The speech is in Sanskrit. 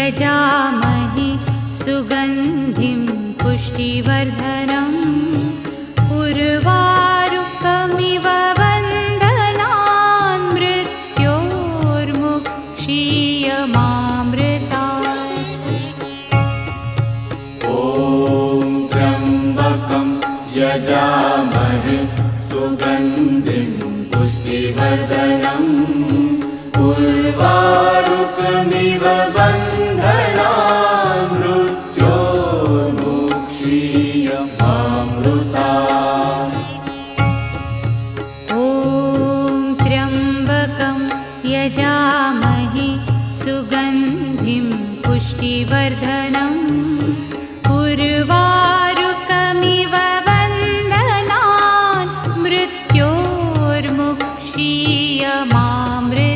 यजामहे सुगन्धिं पुष्टिवर्धनम् उर्वारुकमिव बन्धनान् मृत्योर्मुक्षीयमामृतात्। ॐ त्र्यम्बकं यजामहे सुगन्धिं पुष्टिवर्धनम् उर्वारुकमिव बन्धनान् मृत्योर्मुक्षीयमामृतात्। ॐ त्र्यम्बकं यजामहे सुगन्धिं पुष्टिवर्धनम् उर्वारुकमिव